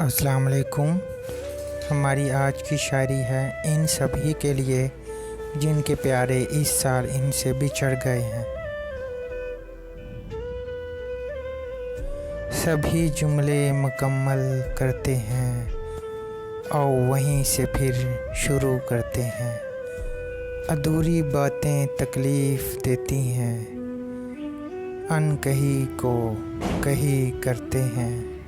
अस्सलाम वालेकुम। हमारी आज की शायरी है इन सभी के लिए जिनके प्यारे इस साल इनसे बिछड़ गए हैं। सभी जुमले मुकम्मल करते हैं और वहीं से फिर शुरू करते हैं। अधूरी बातें तकलीफ़ देती हैं, अनकही को कही करते हैं।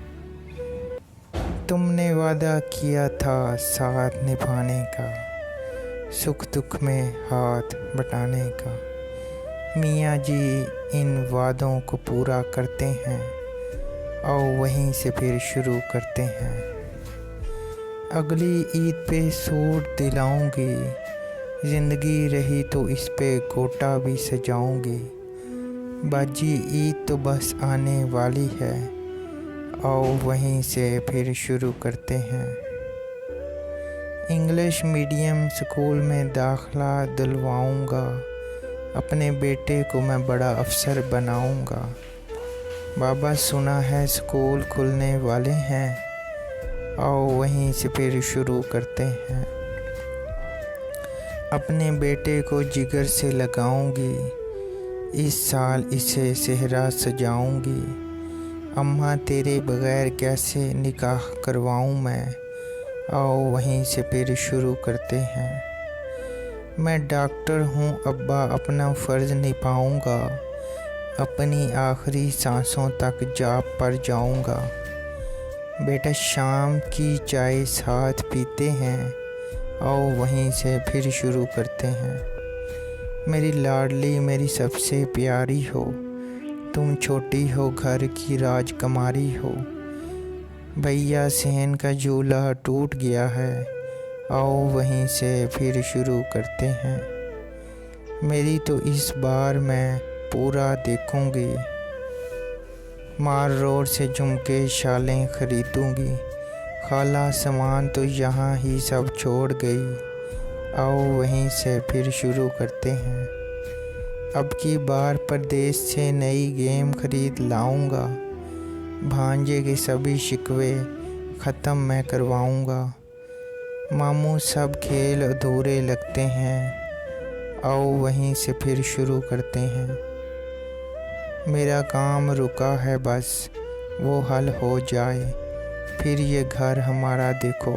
तुमने वादा किया था साथ निभाने का, सुख दुख में हाथ बटाने का। मियाँ जी इन वादों को पूरा करते हैं और वहीं से फिर शुरू करते हैं। अगली ईद पे सूट दिलाऊंगी, ज़िंदगी रही तो इस पे गोटा भी सजाऊंगी। बाजी ईद तो बस आने वाली है और वहीं से फिर शुरू करते हैं। इंग्लिश मीडियम स्कूल में दाखला दिलवाऊंगा, अपने बेटे को मैं बड़ा अफसर बनाऊंगा। बाबा सुना है स्कूल खुलने वाले हैं और वहीं से फिर शुरू करते हैं। अपने बेटे को जिगर से लगाऊंगी, इस साल इसे सेहरा सजाऊंगी। अम्मा तेरे बग़ैर कैसे निकाह करवाऊँ मैं, और वहीं से फिर शुरू करते हैं। मैं डॉक्टर हूँ अब्बा अपना फ़र्ज़ निभाऊँगा, अपनी आखिरी सांसों तक जॉब पर जाऊँगा। बेटा शाम की चाय साथ पीते हैं और वहीं से फिर शुरू करते हैं। मेरी लाडली मेरी सबसे प्यारी हो, तुम छोटी हो घर की राजकुमारी हो। भैया सहन का झूला टूट गया है और वहीं से फिर शुरू करते हैं। मेरी तो इस बार मैं पूरा देखूंगी, मार रोड से झुमके शालें ख़रीदूंगी। खाला सामान तो यहाँ ही सब छोड़ गई और वहीं से फिर शुरू करते हैं। अब की बार परदेश से नई गेम ख़रीद लाऊंगा, भांजे के सभी शिकवे ख़त्म मैं करवाऊंगा। मामू सब खेल अधूरे लगते हैं और वहीं से फिर शुरू करते हैं। मेरा काम रुका है बस वो हल हो जाए, फिर ये घर हमारा देखो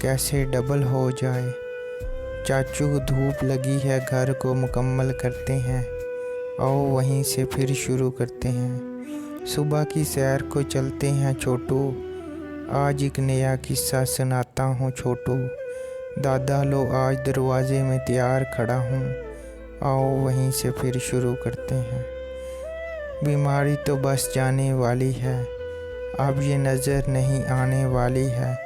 कैसे डबल हो जाए। चाचू धूप लगी है घर को मुकम्मल करते हैं और वहीं से फिर शुरू करते हैं। सुबह की सैर को चलते हैं छोटू, आज एक नया किस्सा सुनाता हूँ छोटू। दादा लो आज दरवाज़े में तैयार खड़ा हूँ और वहीं से फिर शुरू करते हैं। बीमारी तो बस जाने वाली है, अब ये नज़र नहीं आने वाली है।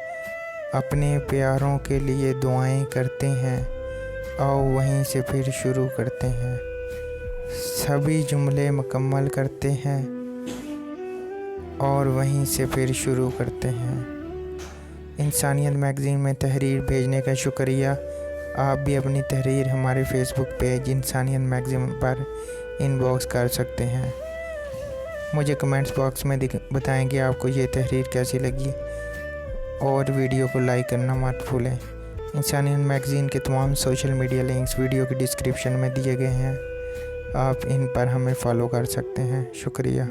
अपने प्यारों के लिए दुआएं करते हैं और वहीं से फिर शुरू करते हैं। सभी जुमले मुकम्मल करते हैं और वहीं से फिर शुरू करते हैं। इंसानियत मैगज़ीन में तहरीर भेजने का शुक्रिया। आप भी अपनी तहरीर हमारे फेसबुक पेज इंसानियत मैगज़ीन पर इनबॉक्स कर सकते हैं। मुझे कमेंट्स बॉक्स में बताएं कि आपको ये तहरीर कैसी लगी और वीडियो को लाइक करना मत भूलें। इंसानियत मैगज़ीन के तमाम सोशल मीडिया लिंक्स वीडियो के डिस्क्रिप्शन में दिए गए हैं, आप इन पर हमें फॉलो कर सकते हैं। शुक्रिया।